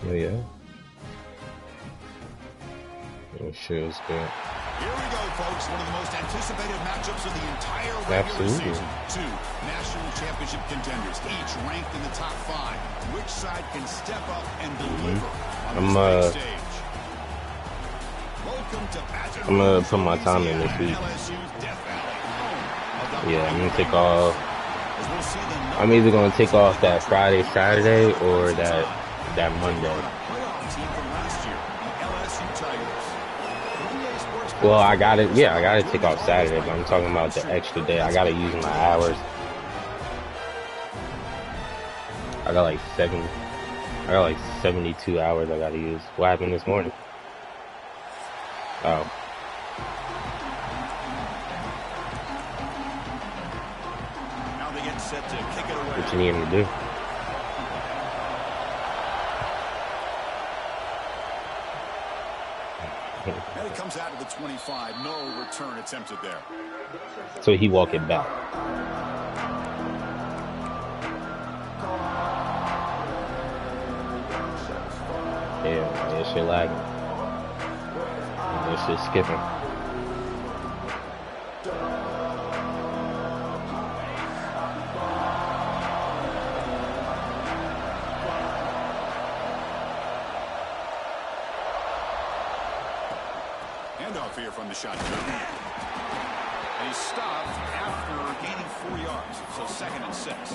Oh, yeah. Oh, sure, it's good. Here we go, folks. One of the most anticipated matchups of the entire regular Absolutely. season. Two national championship contenders, each ranked in the top 5. Which side can step up and deliver on this big stage? Welcome to Baton I'm gonna Rouge, put my time in this week. Yeah, I'm gonna take off. I'm either gonna take off that Friday, Saturday, or that Monday. Well, I gotta take off Saturday, but I'm talking about the extra day. I gotta use my hours. I got like 72 hours I gotta use. What happened this morning? Oh. Now they get set to kick it away. What you need him to do? And it comes out of the 25. No return attempted there. So he walk it back. Yeah, this shit lagging. This shit skipping. Handoff here from the shotgun. And he's stopped after gaining 4 yards. So 2nd and 6.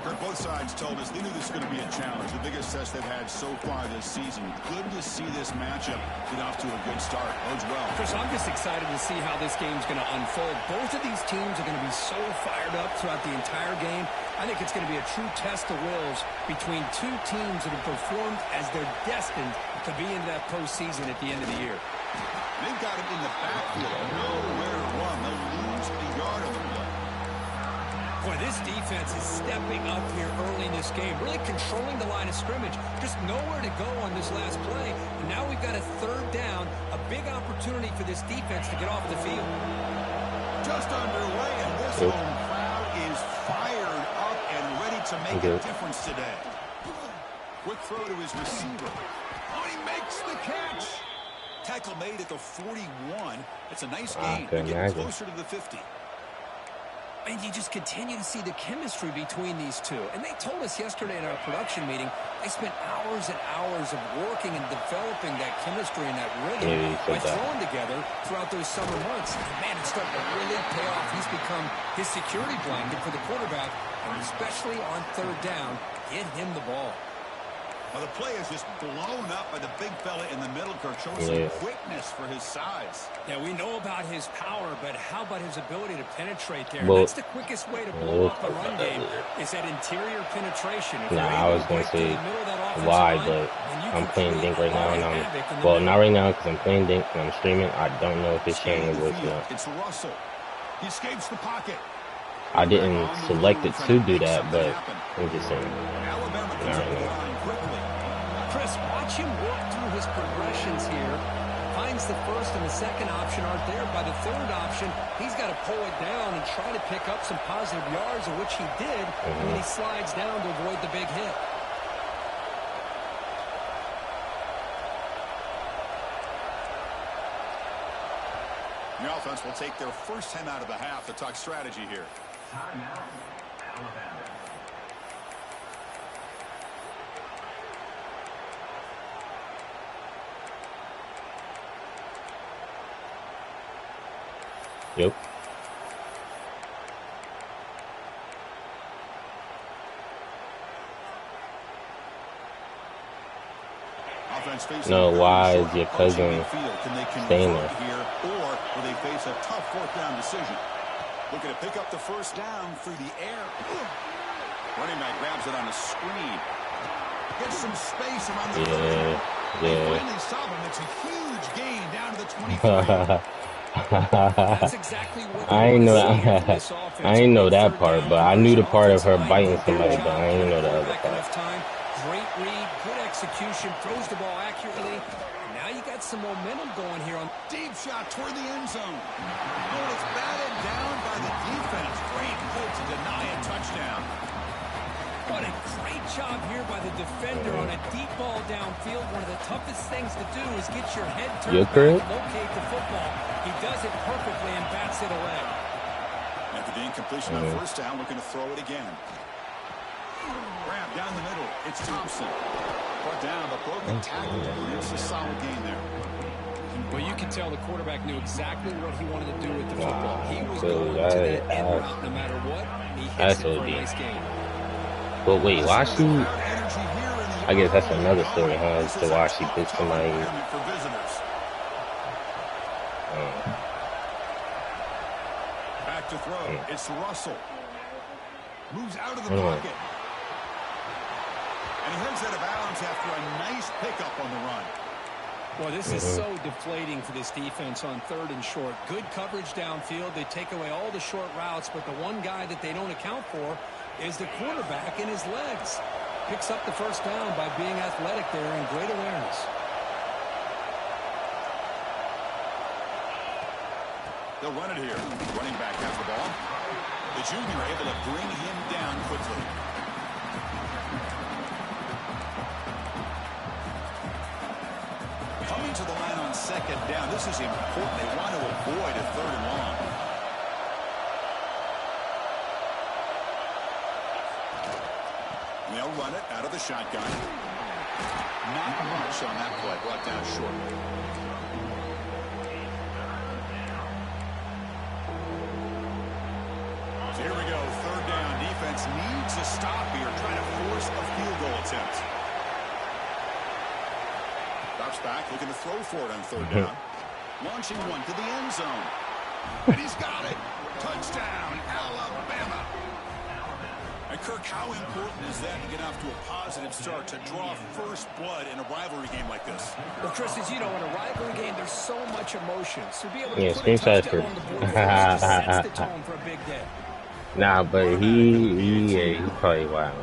Kurt, both sides told us they knew this was going to be a challenge. The biggest test they've had so far this season. Good to see this matchup get off to a good start. Bodes well. Chris, I'm just excited to see how this game's going to unfold. Both of these teams are going to be so fired up throughout the entire game. I think it's going to be a true test of wills between two teams that have performed as they're destined to be into that postseason at the end of the year. They've got it in the backfield. Nowhere to run. They'll lose a yard on the play. Boy, this defense is stepping up here early in this game, really controlling the line of scrimmage. Just nowhere to go on this last play. And now we've got a 3rd down, a big opportunity for this defense to get off the field. Just underway, and this home crowd is fired up and ready to make a difference today. Quick throw to his receiver. Oh, he makes the catch. Tackle made at the 41. It's a nice gain. They're getting closer to the 50. And you just continue to see the chemistry between these two. And they told us yesterday in our production meeting, they spent hours and hours of working and developing that chemistry and that rhythm by throwing together throughout those summer months. And man, it's starting to really pay off. He's become his security blanket for the quarterback, and especially on 3rd down, get him the ball. Well, the play is just blown up by the big fella in the middle, Kirk, showing some quickness for his size. Yeah, we know about his power, but how about his ability to penetrate there? That's the quickest way to blow up the run game, is that interior penetration. I was going to say why, but I'm playing Dink right now, and well, not right now because I'm playing Dink and I'm streaming. I don't know if it's showing the voice now. It's Russell. He escapes the pocket. I didn't select it to do that, but I'm just saying. Chris, watch him work through his progressions here. Finds the 1st and the 2nd option aren't there. By the 3rd option, he's got to pull it down and try to pick up some positive yards, of which he did, and then he slides down to avoid the big hit. The offense will take their first time out of the half to talk strategy here. Timeout, Alabama. Yep. No, why is your cousin staying there? Or will they face a tough 4th down decision? Looking to pick up the 1st down through the air. Running back grabs it on a screen. Gets some space around the field. They finally stop him. It's a huge gain down to the 25. That's exactly what I ain't know that part, but I knew the part of her biting somebody, but I didn't know the other part. Great read, good execution, throws the ball accurately. Now you got some momentum going here on deep shot toward the end zone. Oh, it's batted down by the defense. Great play to deny a touchdown. What a great job here by the defender on a deep ball downfield. One of the toughest things to do is get your head turned back and locate the football. He does it perfectly and bats it away. After the incompletion on first down, looking to throw it again. Grab down the middle. It's Thompson. Brought down, but broken tackle. It's a solid gain there. Well, you can tell the quarterback knew exactly what he wanted to do with the football. He was going to that end route no matter what. He hits it for a nice gain. But wait, why she? I guess that's another story, huh? To why she picked somebody. Back to throw. It's Russell. Moves out of the pocket. And he heads out of bounds after a nice pickup on the run. Well, this is so deflating for this defense on 3rd and short. Good coverage downfield. They take away all the short routes, but the one guy that they don't account for is the quarterback in his legs. Picks up the first down by being athletic there and great awareness. They'll run it here. Running back has the ball. The junior able to bring him down quickly. Coming to the line on 2nd down. This is important. They want to avoid a 3rd and long. They'll run it out of the shotgun. Not much on that play. Brought down short. So here we go. 3rd down. Defense needs a stop here. Trying to force a field goal attempt. Drops back, looking to throw for it on 3rd down. Launching one to the end zone. And he's got it. Touchdown, Alabama. And Kirk, how important is that to get off to a positive start, to draw first blood in a rivalry game like this? Well, Chris, as you know, in a rivalry game, there's so much emotion. So to be able to put a touchdown on the board just sets the tone for a big day. Nah, but he probably wild.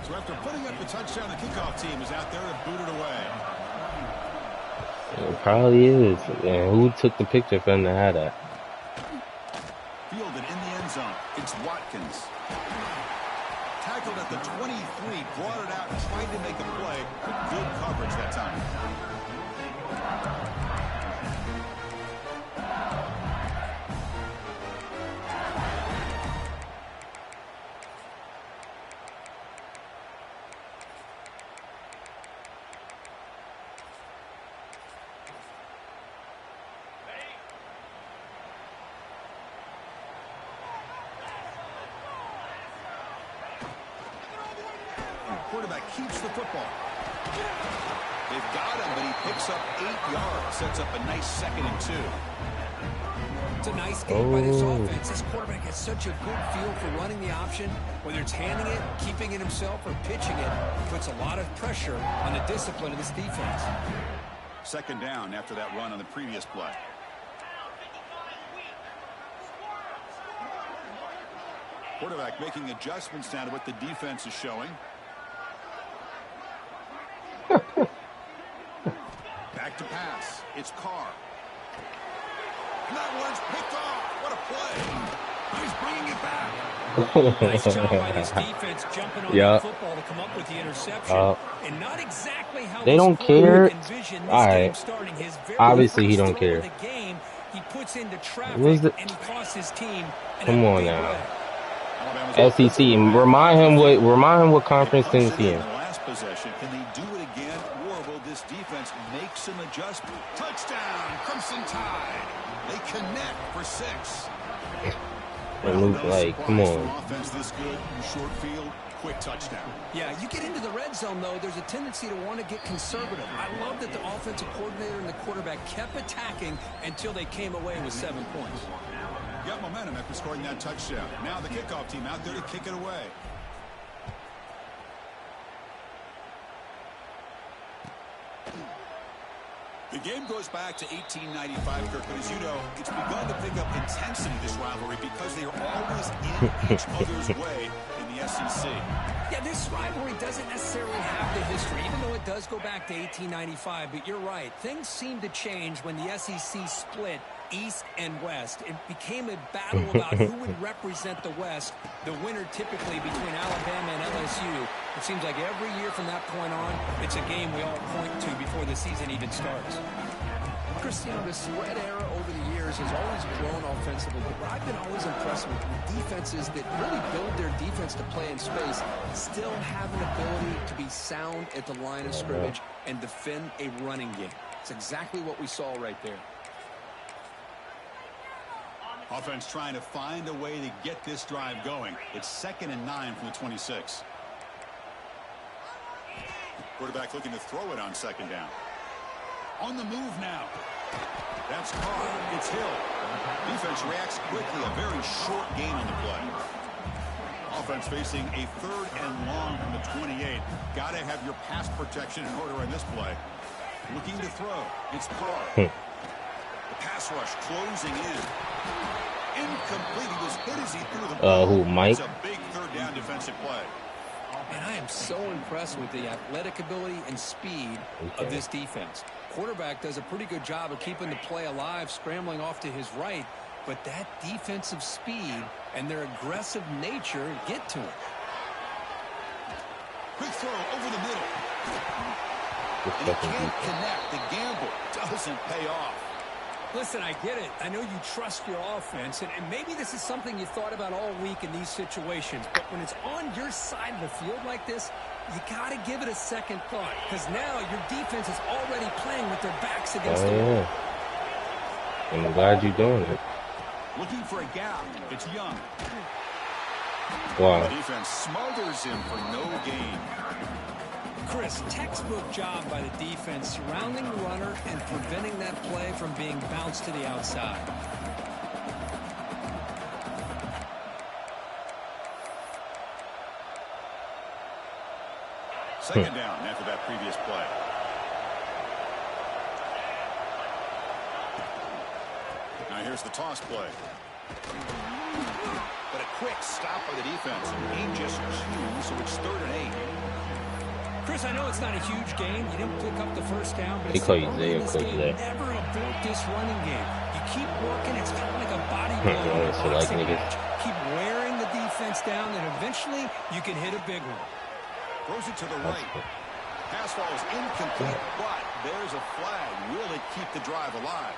So after putting up the touchdown, the kickoff team is out there to boot it away. It probably is. And who took the picture for him to have that? Fielded in the end zone. It's Watkins. Tackled at the 23, brought it out, tried to make a play, but good coverage that time. Quarterback keeps the football. They've got him, but he picks up 8 yards. Sets up a nice 2nd and 2. It's a nice game by this offense. This quarterback has such a good feel for running the option. Whether it's handing it, keeping it himself, or pitching it, puts a lot of pressure on the discipline of this defense. 2nd down after that run on the previous play. Quarterback making adjustments now to what the defense is showing. Back to pass. It's Carr. And that one's picked off. What a play. He's bringing it back. Nice job by this defense jumping on the football to come up with the interception. And not exactly how they don't care. All right. Obviously, he don't care. The game he puts into traffic and he costs his team. Come on now. SEC. Remind him what conference Tennessee in. Possession. Can they do it again, or will this defense make some adjustment? Touchdown, Crimson Tide. They connect for 6. Like, come on. Offense this good, short field, quick touchdown. Yeah, you get into the red zone, though, there's a tendency to want to get conservative. I love that the offensive coordinator and the quarterback kept attacking until they came away with 7 points. Got momentum after scoring that touchdown. Now the kickoff team out there to kick it away. The game goes back to 1895, Kirk, but as you know, it's begun to pick up intensity, this rivalry, because they are always in each other's way in the SEC. Yeah, this rivalry doesn't necessarily have the history, even though it does go back to 1895. But you're right. Things seem to change when the SEC split East and West. It became a battle about who would represent the West, the winner typically between Alabama and LSU. It seems like every year from that point on, it's a game we all point to before the season even starts. Cristiano, the spread era over the years has always grown offensively, but I've been always impressed with defenses that really build their defense to play in space, still have an ability to be sound at the line of scrimmage and defend a running game. It's exactly what we saw right there. Offense trying to find a way to get this drive going. It's 2nd and 9 from the 26. Quarterback looking to throw it on 2nd down. On the move now. That's caught. It's Hill. Defense reacts quickly. A very short gain on the play. Offense facing a 3rd and long from the 28. Got to have your pass protection in order in this play. Looking to throw. It's Carr. The pass rush closing in. Incomplete. He was hit as he threw the ball. Who, Mike? It's a big 3rd down defensive play. And I am so impressed with the athletic ability and speed of this defense. Quarterback does a pretty good job of keeping the play alive, scrambling off to his right, but that defensive speed and their aggressive nature get to him. Quick throw over the middle. And he can't connect. The gamble doesn't pay off. Listen, I get it. I know you trust your offense, and maybe this is something you thought about all week in these situations, but when it's on your side of the field like this, you got to give it a second thought, because now your defense is already playing with their backs against the wall. I'm glad you're doing it. Looking for a gap. It's Young. Wow. The defense smothers him for no gain. Chris, textbook job by the defense surrounding the runner and preventing that play from being bounced to the outside. Second down after that previous play. Now here's the toss play. But a quick stop by the defense. Dangerous cue, so it's 3rd and 8. Chris, I know it's not a huge game. You didn't pick up the first down, but He called you there, Coach there. Never abort this running game. You keep working. It's kind of like a bodybuilding So like niggas. Keep wearing the defense down, and eventually you can hit a big one. Throws it to the right. Pass ball is incomplete, but there's a flag. Will it keep the drive alive?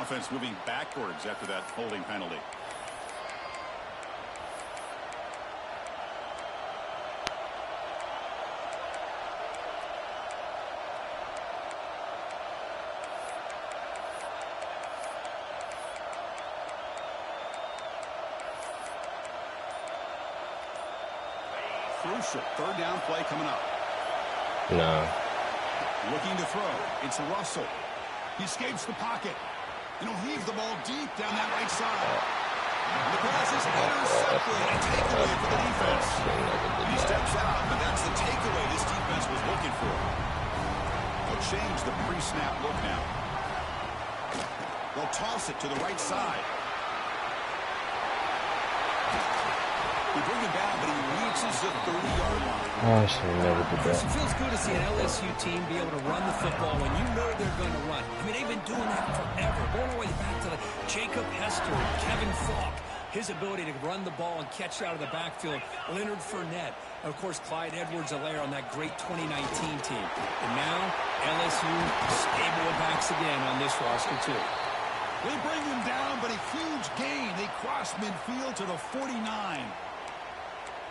Offense moving backwards after that holding penalty. Crucial 3rd down play coming up. Nah. Looking to throw. It's Russell. He escapes the pocket. And he'll heave the ball deep down that right side. The pass is intercepted. A takeaway for the defense. He steps out, but that's the takeaway this defense was looking for. They'll change the pre-snap look now. They'll toss it to the right side. We bring him down, but he reaches the 30-yard line. Oh, I should have never did Chris, that. it feels good to see an LSU team be able to run the football when you know they're going to run. I mean, they've been doing that forever, going all the way back to Jacob Hester, Kevin Falk, his ability to run the ball and catch out of the backfield, Leonard Fournette, and, of course, Clyde Edwards-Helaire on that great 2019 team. And now, LSU stable of backs again on this roster, too. They bring him down, but a huge gain. They cross midfield to the 49.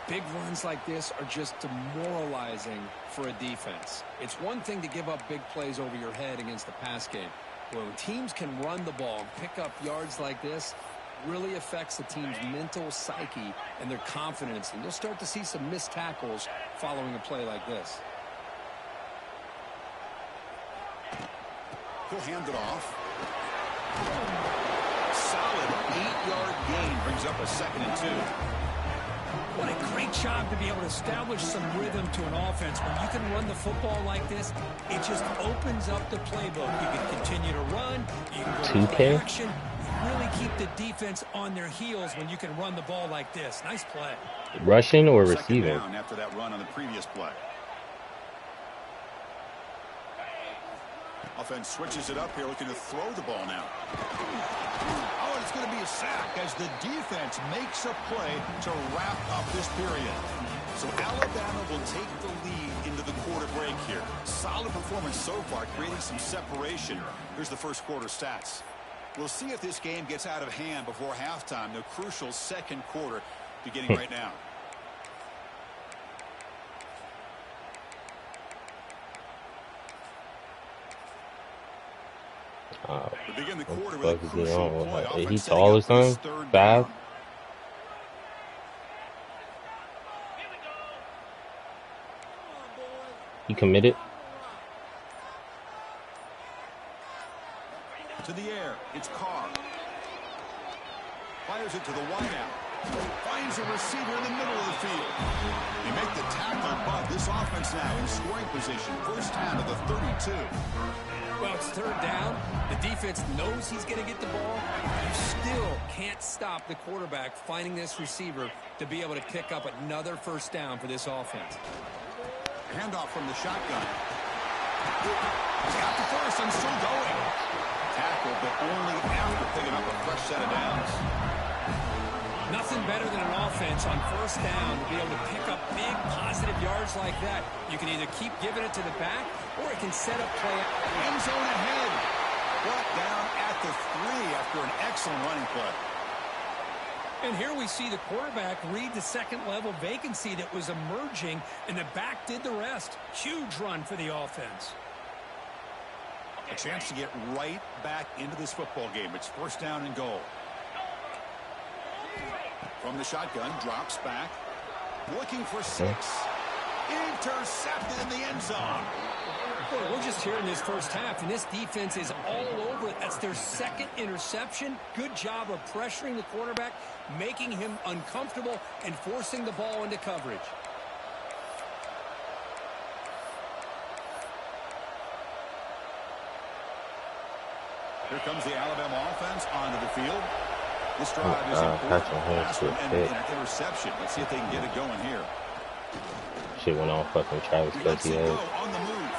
Big runs like this are just demoralizing for a defense. It's one thing to give up big plays over your head against the pass game. When teams can run the ball and pick up yards like this, really affects the team's mental psyche and their confidence. And you'll start to see some missed tackles following a play like this. He'll hand it off. Solid 8-yard gain brings up a 2nd and 2. What a great job to be able to establish some rhythm to an offense. When you can run the football like this, it just opens up the playbook. You can continue to run. You can go to play action. really keep the defense on their heels when you can run the ball like this. Nice play. Rushing or Second receiving? down after that run on the previous play. Offense switches it up here, looking to throw the ball now. Oh, and it's going to be a sack as the defense makes a play to wrap up this period. So Alabama will take the lead into the quarter break here. Solid performance so far, creating some separation. Here's the first quarter stats. We'll see if this game gets out of hand before halftime. The crucial second quarter beginning right now. We begin the quarter with a crucial play. Is he tall or something? 5? He committed. To the air, it's Carr. Fires it to the wideout. Finds a receiver in the middle of the field. They make the tackle, but this offense now in scoring position. First down to the 32. Well, it's third down. The defense knows he's going to get the ball. You still can't stop the quarterback finding this receiver to be able to pick up another first down for this offense. Handoff from the shotgun. He's got the first and still going. Tackle, but only after picking up a fresh set of downs. Nothing better than an offense on first down to be able to pick up big positive yards like that. You can either keep giving it to the back or it can set up play. End zone ahead. Brought down at the 3 after an excellent running play. And here we see the quarterback read the second level vacancy that was emerging, and the back did the rest. Huge run for the offense. A chance to get right back into this football game. It's first down and goal. From the shotgun, drops back. Looking for 6. Intercepted in the end zone. Boy, we're just here in this first half, and this defense is all over it. That's their second interception. Good job of pressuring the quarterback, making him uncomfortable, and forcing the ball into coverage. Here comes the Alabama offense onto the field. This drive is important. And an interception. Let's see if they can get it going here. Shit went off fucking Travis Kelce head. On the move.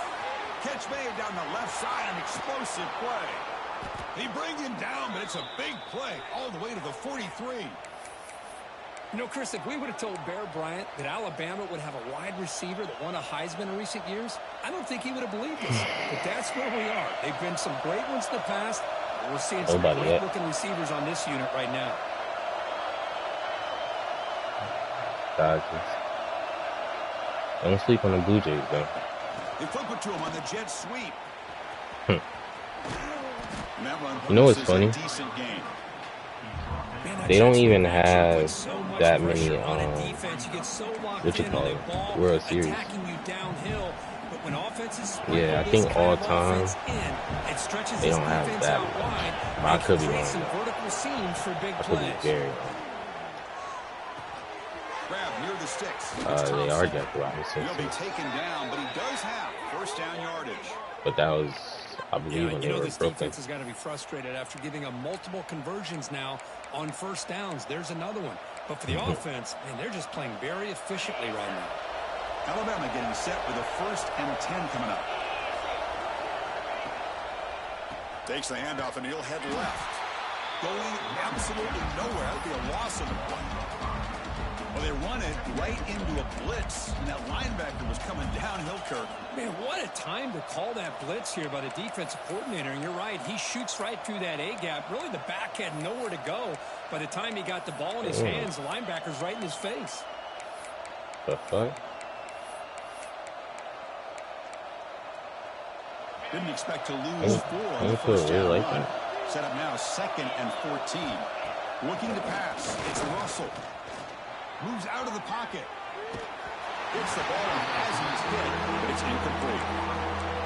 Catch made down the left side, an explosive play. They bring him down, but it's a big play all the way to the 43. You know, Chris, if we would have told Bear Bryant that Alabama would have a wide receiver that won a Heisman in recent years, I don't think he would have believed us. But that's where we are. They've been some great ones in the past. We're seeing some great-looking receivers on this unit right now. Dodgers. Don't sleep on the Blue Jays, though. They flip it to him on the jet sweep. You know what's funny? They don't even have that many, what you call it, World Series. Yeah, I think all time, they don't have that much. I could be wrong. I could be very wrong. Near the sticks. They are Jackie Robinson. He'll be taken down, but he does have first down yardage. But that was, I believe, when they were this broken. defense has got to be frustrated after giving them multiple conversions now on first downs. There's another one. But for the offense, man, they're just playing very efficiently right now. Alabama getting set with a 1st and 10 coming up. Takes the handoff and he'll head left. Going absolutely nowhere. That'd be a loss of the play. Well, they run it right into a blitz, and that linebacker was coming downhill, Kirk. Man, what a time to call that blitz here by the defensive coordinator. And you're right, he shoots right through that A-gap. Really, the back had nowhere to go. By the time he got the ball in his hands, the linebacker's right in his face. The fuck? Didn't expect to lose 4 on the first down really run. Set up now 2nd and 14. Looking to pass. It's Russell. Moves out of the pocket. Hits the ball as he's hit, but it's incomplete.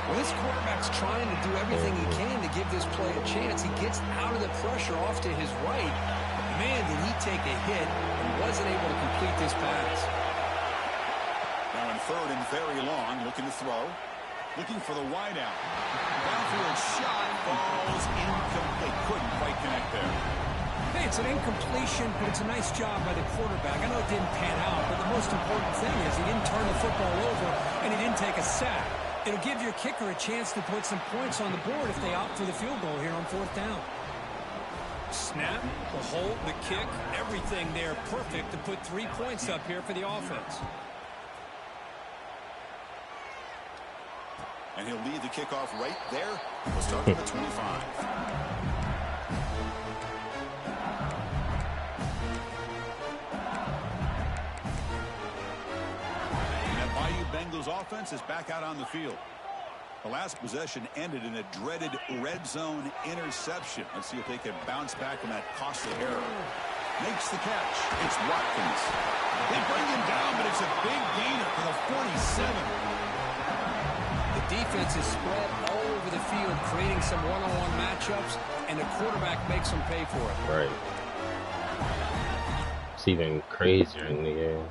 Well, this quarterback's trying to do everything he can to give this play a chance. He gets out of the pressure off to his right. Man, did he take a hit and wasn't able to complete this pass. Now in 3rd and very long, looking to throw. Looking for the wideout. Downfield shot falls incomplete. Couldn't quite connect there. Hey, it's an incompletion, but it's a nice job by the quarterback. I know it didn't pan out, but the most important thing is he didn't turn the football over and he didn't take a sack. It'll give your kicker a chance to put some points on the board if they opt for the field goal here on 4th down. Snap, the hold, the kick, everything there perfect to put 3 points up here for the offense. And he'll lead the kickoff right there. We'll start at the 25. Bengals offense is back out on the field. The last possession ended in a dreaded red zone interception. Let's see if they can bounce back from that costly error. Makes the catch. It's Watkins. They bring him down, but it's a big gainer for the 47. The defense is spread all over the field, creating some one-on-one matchups, and the quarterback makes them pay for it. Right. It's even crazier in the game.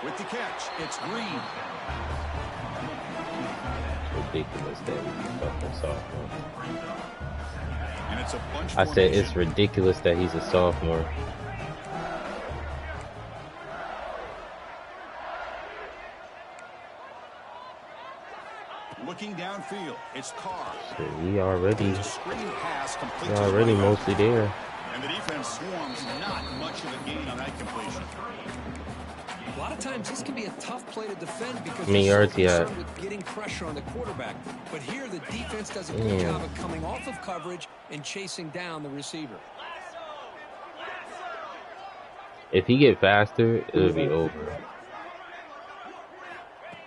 With the catch, it's Green. Ridiculous that he's fucking sophomore. And it's a bunch I said it's ridiculous that he's a sophomore. Looking downfield, it's Carr. Shit, he already Right mostly there. And the defense swarms not much of a gain on that completion. A lot of times this can be a tough play to defend because yards he had? with getting pressure on the quarterback. But here the defense does a good job of coming off of coverage and chasing down the receiver. If he get faster, it'll be over.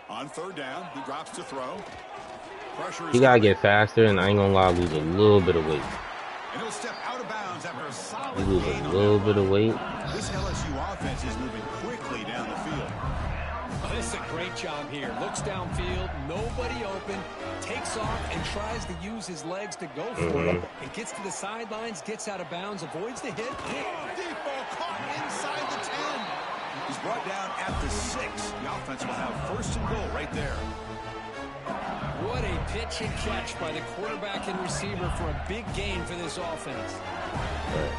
On 3rd down, he drops to throw. Pressure. He gotta get faster, and I ain't gonna lie, lose a little bit of weight. And he'll step out of bounds after a solid He lose a little bit of weight. This LSU offense is moving quickly down the field. Oh, this is a great job here. Looks downfield, nobody open, takes off and tries to use his legs to go for it. It gets to the sidelines, gets out of bounds, avoids the hit. Deep ball caught inside the 10. He's brought down at the 6. The offense will have 1st and goal right there. What a pitch and catch by the quarterback and receiver for a big gain for this offense. Right.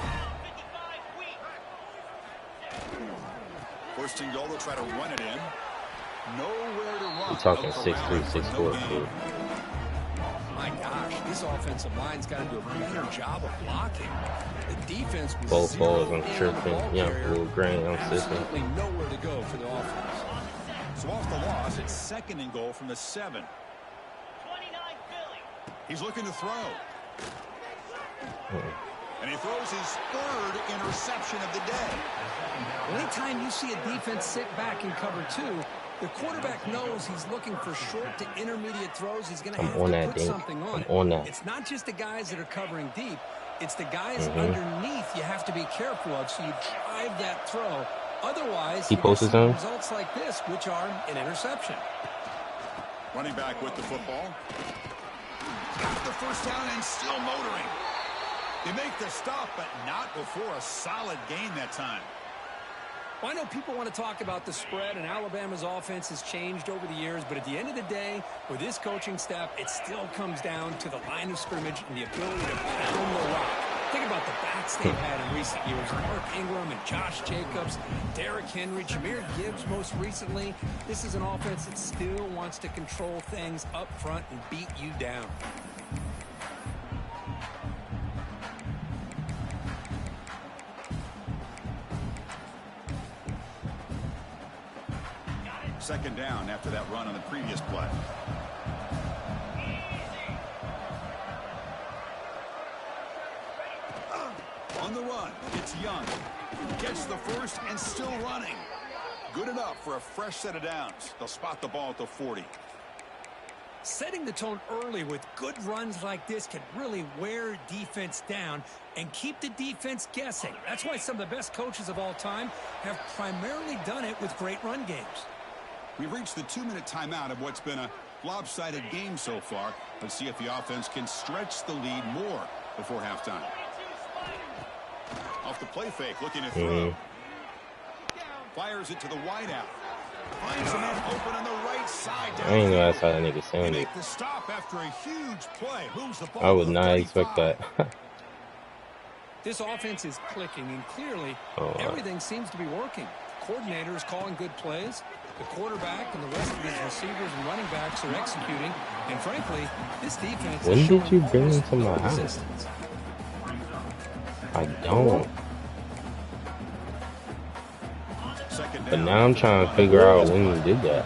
1st and goal, they'll try to run it in. Nowhere to run. I'm talking 6'3", 6'4", too. My gosh, this offensive line's got to do a better job of blocking. The defense was Both balls, zero I'm in on the tripping. ball Yeah, carrier. Will Grant, I'm sitting. Absolutely nowhere to go for the offense. So off the loss, it's 2nd and goal from the 7. He's looking to throw. And he throws his 3rd interception of the day. Anytime you see a defense sit back in cover 2, the quarterback knows he's looking for short to intermediate throws. He's going to have to put something on it. I'm on that. It's not just the guys that are covering deep. It's the guys underneath you have to be careful of, so you drive that throw. Otherwise, He posts his own results like this, which are an interception. Running back with the football. Got the 1st down and still motoring. They make the stop, but not before a solid gain that time. Well, I know people want to talk about the spread, and Alabama's offense has changed over the years, but at the end of the day, with this coaching staff, it still comes down to the line of scrimmage and the ability to pound the rock. Think about the backs they've had in recent years. Mark Ingram and Josh Jacobs, Derrick Henry, Jahmyr Gibbs most recently. This is an offense that still wants to control things up front and beat you down. Second down after that run on the previous play. On the run, it's Young. Gets the 1st and still running. Good enough for a fresh set of downs. They'll spot the ball at the 40. Setting the tone early with good runs like this can really wear defense down and keep the defense guessing. That's why some of the best coaches of all time have primarily done it with great run games. We've reached the 2-minute timeout of what's been a lopsided game so far. Let's see if the offense can stretch the lead more before halftime. Off the play fake, looking to throw. Fires it to the wideout. Finds a man open on the right side. I didn't know that's how that nigga sounded. Make the stop after a huge play. Moves the ball. I would not expect that. This offense is clicking, and clearly everything seems to be working. The coordinator is calling good plays. The quarterback and the rest of his receivers and running backs are executing. And frankly, this defense When is did you showing bring him to my no house? resistance. I don't. But now I'm trying to figure out when you did that.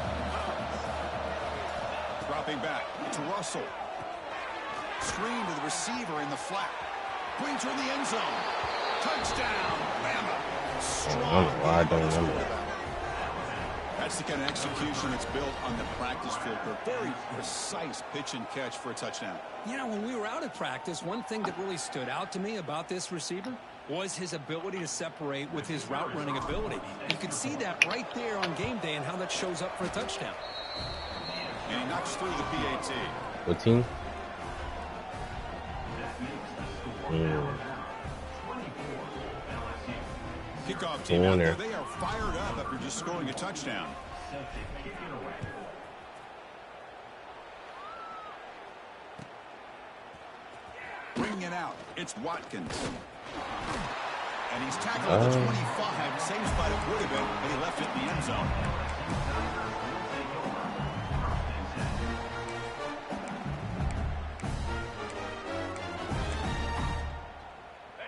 Dropping back to Russell. Screen to the receiver in the flat. Brings her in the end zone. Touchdown, Bama. I don't know why I don't remember that. That's the kind of execution that's built on the practice field. A very precise pitch and catch for a touchdown. You know, when we were out at practice, one thing that really stood out to me about this receiver was his ability to separate with his route running ability. You could see that right there on game day and how that shows up for a touchdown. And he knocks through the PAT. What team? Kickoff team out there, they are fired up after just scoring a touchdown. Bringing it out, it's Watkins. And he's tackled at the 25. Same spot it would have been, but he left it in the end zone.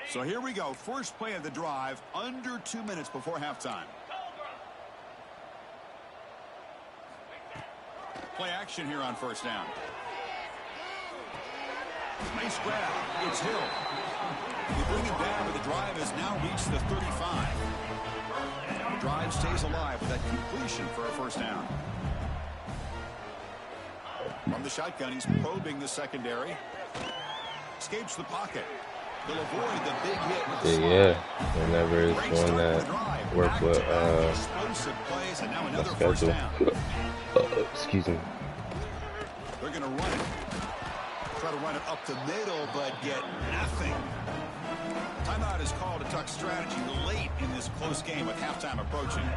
So here we go. First play of the drive, under 2 minutes before halftime. Play action here on first down. Nice grab. It's Hill. They bring him down, but the drive has now reached the 35. The drive stays alive with that completion for a first down. From the shotgun, he's probing the secondary. Escapes the pocket. They'll avoid the big hit with the yeah, whenever it's one that works with my schedule. Excuse me. They're going to run it. Try to run it up the middle, but get nothing. Timeout is called to talk strategy late in this close game with halftime approaching.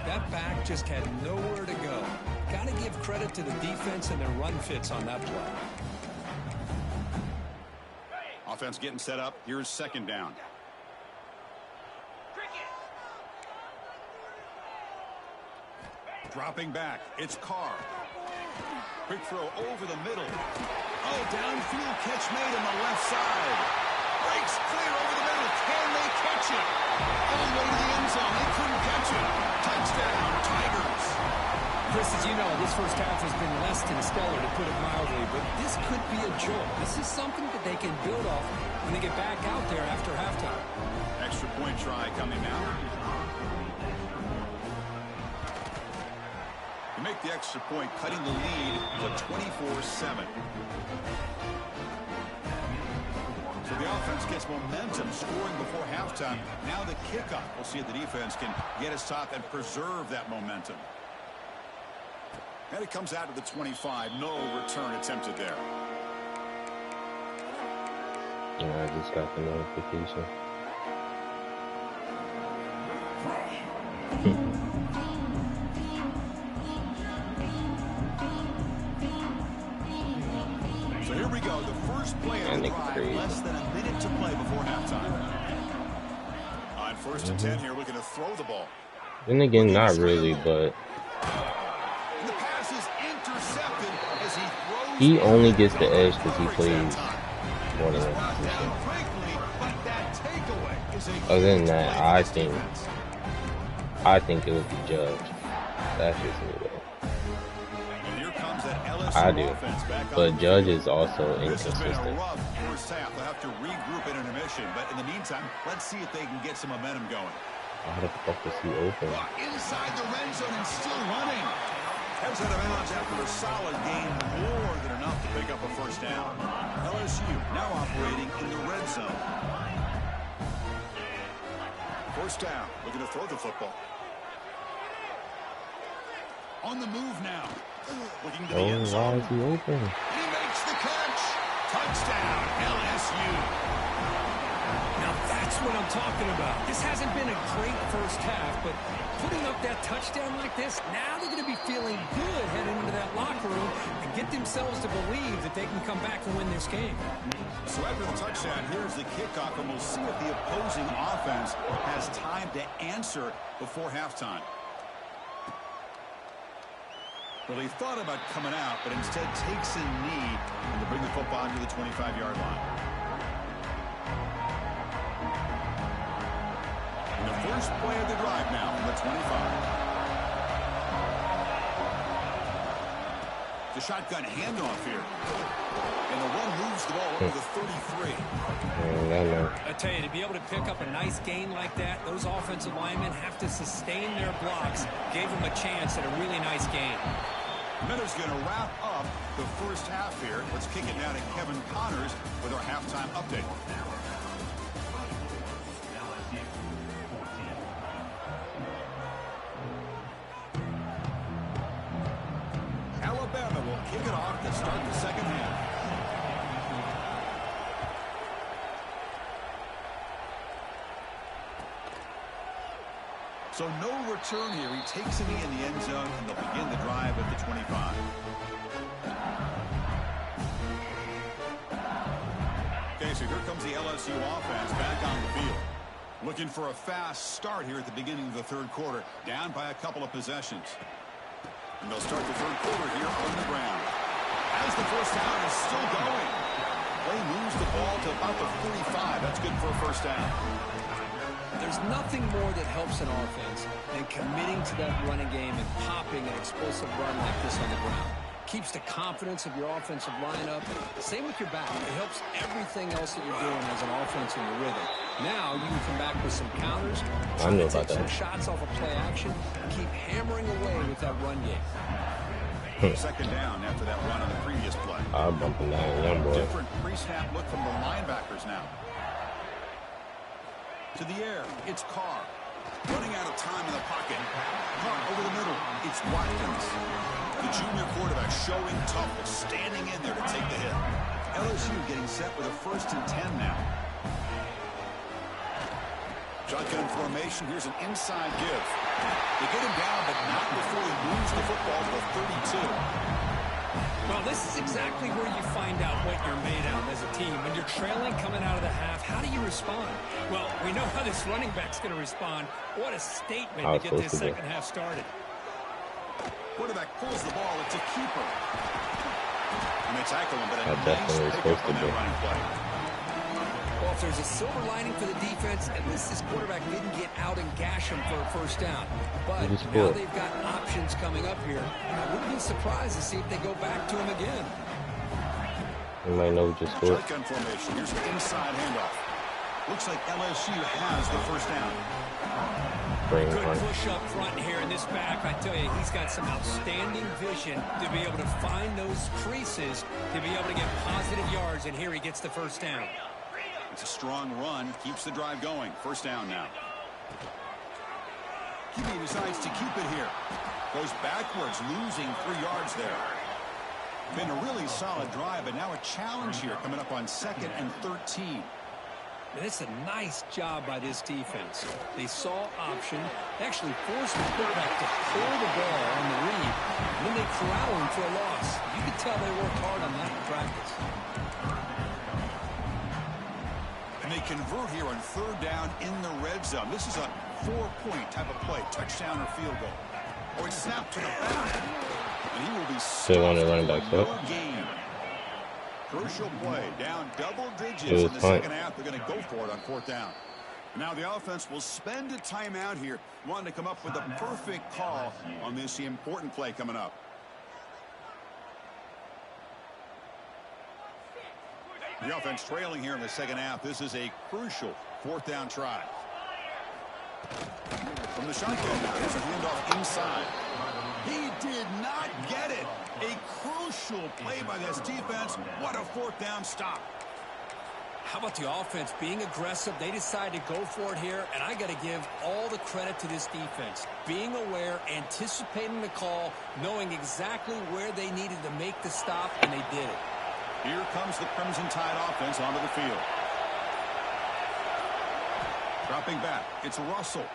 That back just had nowhere to go. Got to give credit to the defense and their run fits on that play. Offense getting set up. Here's second down. Dropping back. It's Carr. Quick throw over the middle. Oh, downfield catch made on the left side. Breaks clear over the middle. Can they catch it? All the way to the end zone. They couldn't catch it. Touchdown, Tigers. Chris, as you know, this first half has been less than stellar, to put it mildly, but this could be a jolt. This is something that they can build off when they get back out there after halftime. Extra point try coming now. To make the extra point, cutting the lead to 24-7. So the offense gets momentum, scoring before halftime. Now the kickoff. We'll see if the defense can get us top and preserve that momentum. And it comes out to the 25. No return attempted there. Yeah, I just got the notification. So here we go. The first play of the drive. Less than a minute to play before halftime. On first and 10 here, looking to throw the ball. Then again, not really, but he only gets the edge because he plays more than one position. Other than that, I think it would be Judge. That's just me though. I do, but Judge is also inconsistent. They'll have to regroup in intermission, but in the meantime, let's see if they can get some momentum going. How the fuck is he open? Inside the red zone and still running. Heads out of bounds after a solid game, more than enough to pick up a first down. LSU now operating in the red zone. First down, looking to throw the football. On the move now. Looking to the end zone. Why is he open? He makes the catch. Touchdown, LSU. Now that's what I'm talking about. This hasn't been a great first half, but putting up that touchdown like this, now they're going to be feeling good heading into that locker room and get themselves to believe that they can come back and win this game. So after the touchdown, here's the kickoff, and we'll see if the opposing offense has time to answer before halftime. Well, he thought about coming out, but instead takes a knee and to bring the football to the 25-yard line. And the first play of the drive now from the 25. The shotgun handoff here. And the run moves the ball over the 33. I tell you, to be able to pick up a nice gain like that, those offensive linemen have to sustain their blocks. Gave them a chance at a really nice gain. Miller's going to wrap up the first half here. Let's kick it now to Kevin Connors with our halftime update. Alabama will kick it off to start the second half. So no return here. He takes a knee in the end zone, and they'll begin the drive at the 25. Okay, so here comes the LSU offense back on the field. Looking for a fast start here at the beginning of the third quarter. Down by a couple of possessions. And they'll start the third quarter here on the ground. As the first down is still going. Play moves the ball to about the 45. That's good for a first down. There's nothing more that helps an offense than committing to that running game and popping an explosive run like this on the ground. Keeps the confidence of your offensive lineup. Same with your back. It helps everything else that you're doing as an offense in your rhythm. Now you can come back with some counters, try to take some shots off of play action, and keep hammering away with that run game. Second down after that run on the previous play. I'm bumping down, young boy. Different pre-snap look from the linebackers now. To the air, it's Carr. Running out of time in the pocket. Carr over the middle. It's Watkins. The junior quarterback showing toughness, standing in there to take the hit. LSU getting set with a 1st and 10 now. Shotgun formation. Here's an inside give. They get him down, but not before he moves the football to the 32. Well, this is exactly where you find out what you're made out of as a team. When you're trailing coming out of the half, how do you respond? Well, we know how this running back's going to respond. What a statement to get this second half started. Quarterback pulls the ball. It's a keeper. And they tackle him, but a nice definitely pickup on supposed to that running play. Well, if there's a silver lining for the defense, at least this quarterback didn't get out and gash him for a first down. But now they've got options coming up here. I wouldn't be surprised to see if they go back to him again. You might know just scored. Shotgun formation. Here's the inside handoff. Looks like LSU has the first down. Good push up front here in this back. I tell you, he's got some outstanding vision to be able to find those creases, to be able to get positive yards, and here he gets the first down. It's a strong run. Keeps the drive going. First down now. QB decides to keep it here. Goes backwards, losing 3 yards there. Been a really solid drive, but now a challenge here coming up on 2nd and 13. And it's a nice job by this defense. They saw option, actually forced the quarterback to pull the ball on the read, and then they corral him for a loss. You can tell they worked hard on that in practice. And they convert here on 3rd down in the red zone. This is a 4-point type of play, touchdown or field goal. Or it's snapped to the back, and he will be still on the running back. Game. Crucial play, down double digits in the second half. They're going to go for it on 4th down. Now the offense will spend a timeout here, wanting to come up with the perfect call on this important play coming up. The offense trailing here in the second half. This is a crucial 4th down try. From the shotgun now, here's a handoff inside. He did not get it. A crucial play by this defense. What a 4th down stop. How about the offense being aggressive? They decide to go for it here, and I got to give all the credit to this defense. Being aware, anticipating the call, knowing exactly where they needed to make the stop, and they did it. Here comes the Crimson Tide offense onto the field. Dropping back. It's Russell.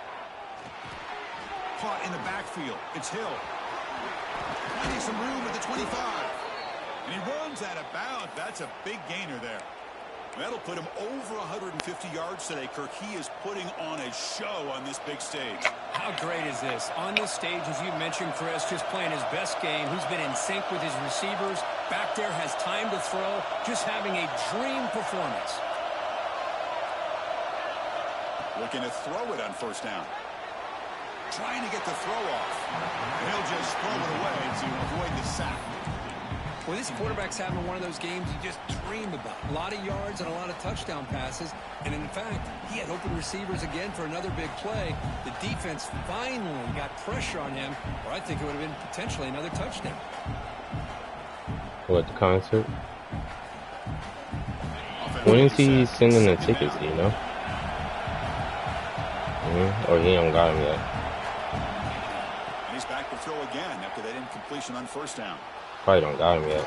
Caught in the backfield. It's Hill. Finding some room at the 25. And he runs out of bounds. That's a big gainer there. That'll put him over 150 yards today, Kirk. He is putting on a show on this big stage. How great is this? On this stage, as you mentioned, Chris, just playing his best game. He's been in sync with his receivers. Back there, has time to throw. Just having a dream performance. Looking to throw it on first down. Trying to get the throw off. And he'll just throw it away to avoid the sack. Well, this quarterback's having one of those games you just dream about. A lot of yards and a lot of touchdown passes. And in fact, he had open receivers again for another big play. The defense finally got pressure on him, or I think it would have been potentially another touchdown. What, the concert? When is he sending the tickets, do you know? Or he don't got him yet? And he's back to throw again after that incompletion on first down. Probably don't got him yet.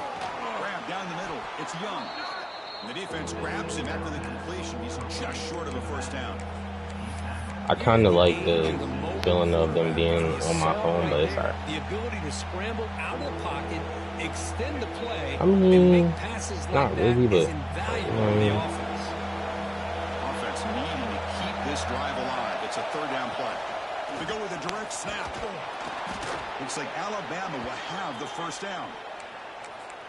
Grab down the middle. It's Young. And the defense grabs him after the completion. He's just short of a first down. I kind of like the feeling of them being on my phone, but it's alright. The ability to scramble out of the pocket, extend the play, I mean, and make passes like not that really, but is invaluable in the offense. Offense needing to keep this drive alive. It's a third down play. We go with a direct snap. Looks like Alabama will have the first down.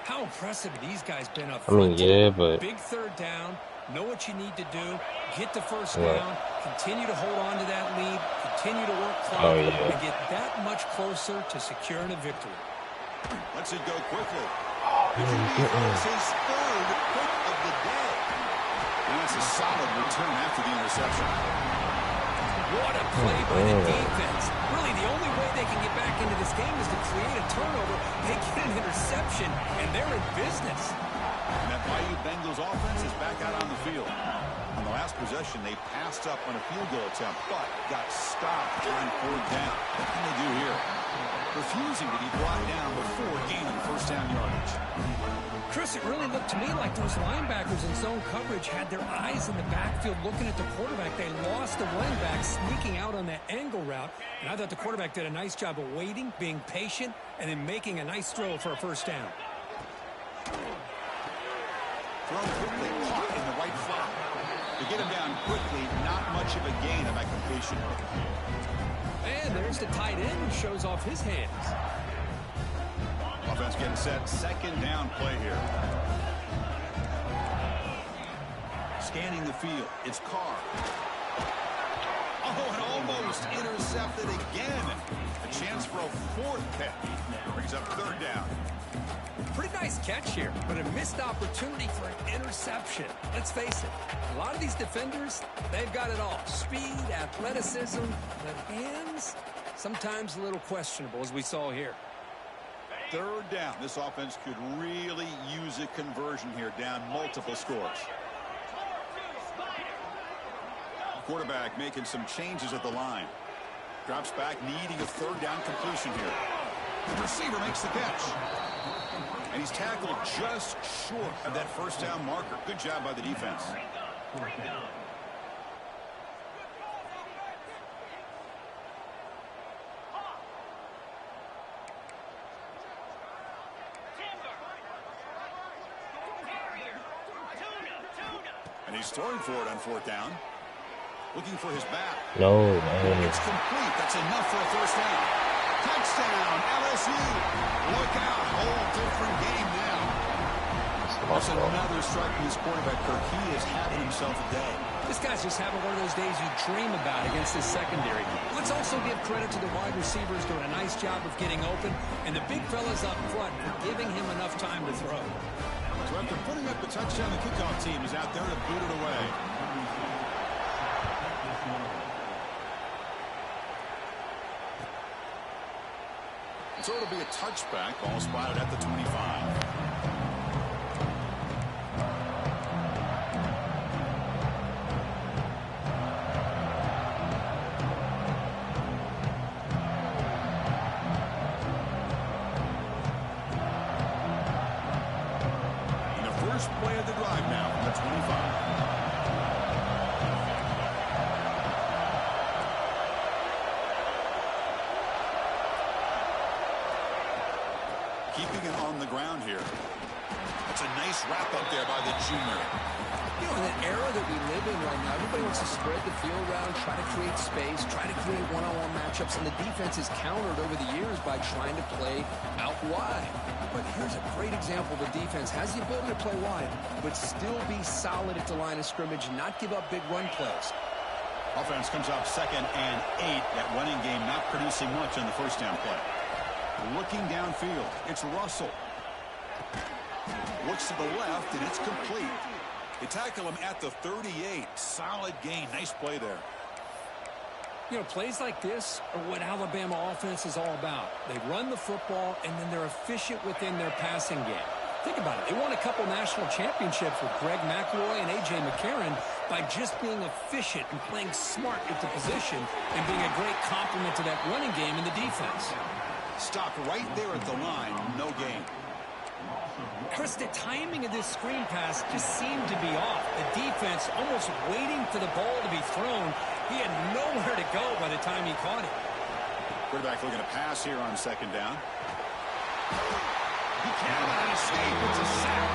How impressive these guys been up I mean, front. yeah, but Big third down. Know what you need to do. Get the first Yeah. down. Continue to hold on to that lead. Continue to work clock. Oh, yeah. And get that much closer to securing a victory. Lets it go quickly. It's his third pick of the day. And that's a solid return after the interception. What a play by the defense. Really, the only way they can get back into this game is to create a turnover. They get an interception, and they're in business. And that Bayou Bengals offense is back out on the field. On the last possession, they passed up on a field goal attempt, but got stopped on fourth down. What can they do here? Refusing to be brought down before gaining first down yardage. Chris, it really looked to me like those linebackers in zone coverage had their eyes in the backfield looking at the quarterback. They lost the running back sneaking out on that angle route. And I thought the quarterback did a nice job of waiting, being patient, and then making a nice throw for a first down. Thrown quickly, caught in the right flat. To get him down quickly, not much of a gain on that completion. And there's the tight end who shows off his hands. Offense getting set. Second down play here. Scanning the field. It's Carr. Oh, and almost intercepted again. A chance for a fourth pick. Brings up third down. Pretty nice catch here, but a missed opportunity for an interception. Let's face it, a lot of these defenders, they've got it all. Speed, athleticism, but hands, sometimes a little questionable, as we saw here. Third down. This offense could really use a conversion here, down multiple scores. Quarterback making some changes at the line. Drops back, needing a third down completion here. The receiver makes the catch. And he's tackled just short of that first down marker. Good job by the defense. And he's throwing for it on fourth down. Looking for his back. no, man. It's complete. That's enough for a first down. Touchdown, LSU. Look out. Whole different game now. That's another strike from this quarterback, Kirk. He is having himself a day. This guy's just having one of those days you dream about against this secondary. Let's also give credit to the wide receivers doing a nice job of getting open, and the big fellas up front for giving him enough time to throw. So after putting up the touchdown, the kickoff team is out there to boot it away. So it'll be a touchback, ball spotted at the 25. And the first play of the drive now from the 25. the ground here. That's a nice wrap up there by the junior. You know, in the era that we live in right now, everybody wants to spread the field around, try to create space, try to create one-on-one matchups, and the defense is countered over the years by trying to play out wide. But here's a great example. The defense has the ability to play wide, but still be solid at the line of scrimmage and not give up big run plays. Offense comes up 2nd and 8. That running game not producing much on the first down play. Looking downfield, it's Russell. Looks to the left, and it's complete. They tackle him at the 38. Solid gain. Nice play there. You know, plays like this are what Alabama offense is all about. They run the football, and then they're efficient within their passing game. Think about it. They won a couple national championships with Greg McElroy and A.J. McCarron by just being efficient and playing smart with the position and being a great complement to that running game in the defense. Stopped right there at the line. No gain. Chris, the timing of this screen pass just seemed to be off. The defense almost waiting for the ball to be thrown. He had nowhere to go by the time he caught it. Quarterback looking to pass here on 2nd down. He cannot escape. It's a sack.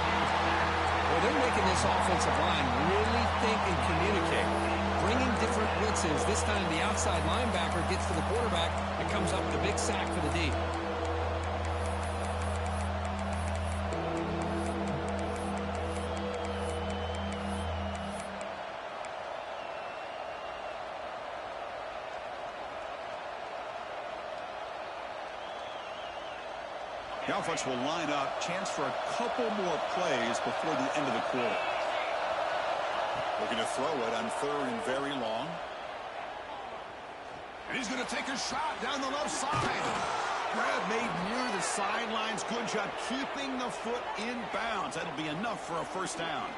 Well, they're making this offensive line really think and communicate. Bringing different blitzes. This time the outside linebacker gets to the quarterback and comes up with a big sack for the D. The offense will line up. Chance for a couple more plays before the end of the quarter. Looking to throw it on 3rd and very long. And he's going to take a shot down the left side. Grab made near the sidelines. Good job keeping the foot in bounds. That'll be enough for a first down.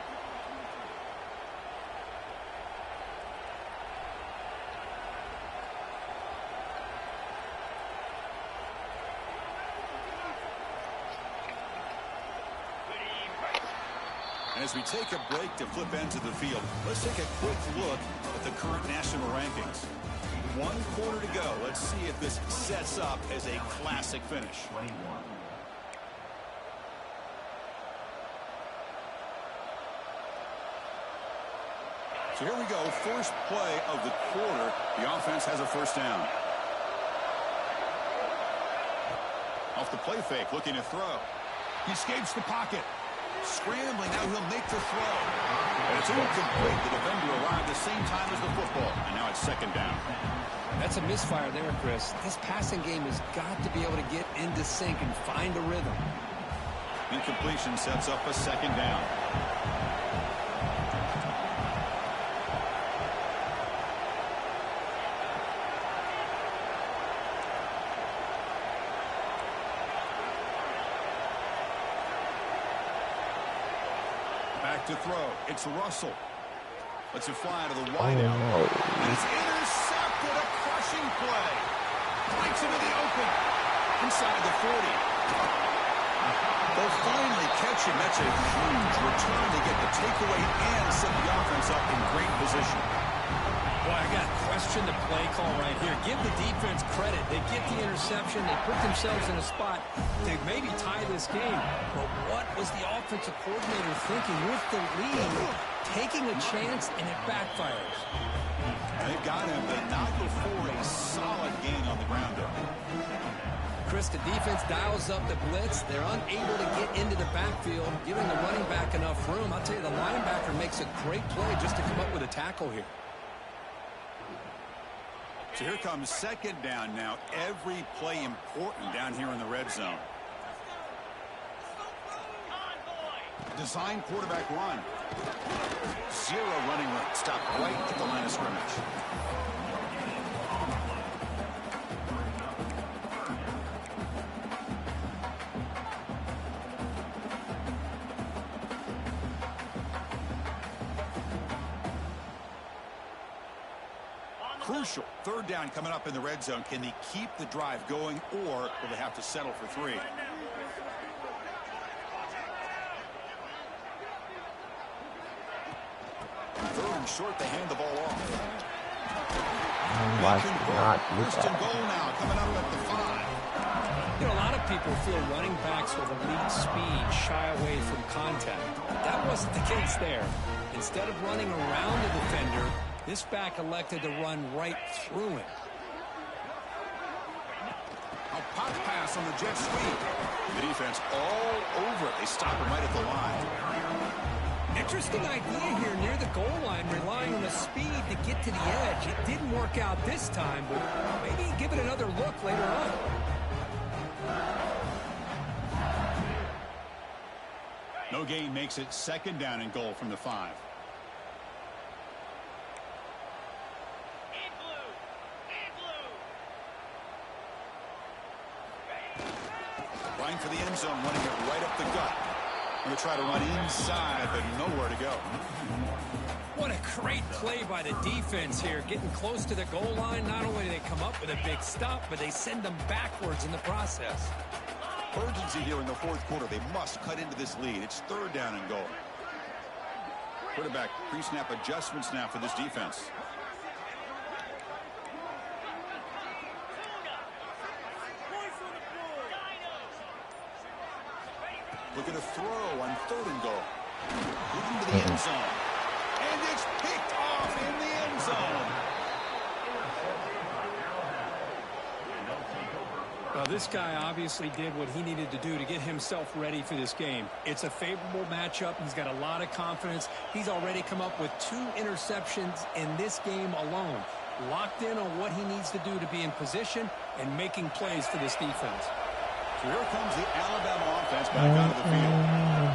And as we take a break to flip ends of the field, let's take a quick look at the current national rankings. 1 quarter to go. Let's see if this sets up as a classic finish. So here we go. First play of the quarter. The offense has a first down. Off the play fake, looking to throw. He escapes the pocket. Scrambling, now he'll make the throw. And it's incomplete. The defender arrived the same time as the football. And now it's 2nd down. That's a misfire there, Chris. This passing game has got to be able to get into sync and find a rhythm. Incompletion sets up a 2nd down. To throw. It's Russell. Lets it fly to the wideout. And it's intercepted. A crushing play. Breaks into the open. Inside the 40. They'll finally catch him. That's a huge return to get the takeaway and set the offense up in great position. Boy, I got to question the play call right here. Give the defense credit. They get the interception. They put themselves in a spot to maybe tie this game. But what was the offensive coordinator thinking with the lead? Taking a chance, and it backfires. They've got him, but not before a solid gain on the ground there. Chris, the defense dials up the blitz. They're unable to get into the backfield, giving the running back enough room. I'll tell you, the linebacker makes a great play just to come up with a tackle here. So here comes 2nd down now. Every play important down here in the red zone. Design quarterback run. 0 running room. Stop right at the line of scrimmage. Crucial. 3rd down coming up in the red zone. Can they keep the drive going, or will they have to settle for 3? Third and short, they hand the ball off. Why not? First and goal now, coming up at the 5. You know, a lot of people feel running backs with elite speed shy away from contact. That wasn't the case there. Instead of running around the defender, this back elected to run right through him. A pop pass on the jet sweep. The defense all over it. They stop him right at the line. Interesting idea here near the goal line, relying on the speed to get to the edge. It didn't work out this time, but maybe give it another look later on. No gain makes it 2nd down and goal from the 5. Line for the end zone, running it right up the gut. Going to try to run inside, but nowhere to go. What a great play by the defense here, getting close to the goal line. Not only do they come up with a big stop, but they send them backwards in the process. Urgency here in the 4th quarter. They must cut into this lead. It's 3rd down and goal. Quarterback pre-snap adjustments now for this defense. Looking to throw on 3rd and goal. Moving to the end zone. And it's picked off in the end zone. Well, this guy obviously did what he needed to do to get himself ready for this game. It's a favorable matchup. He's got a lot of confidence. He's already come up with 2 interceptions in this game alone. Locked in on what he needs to do to be in position and making plays for this defense. So here comes the Alabama offense back out of the field.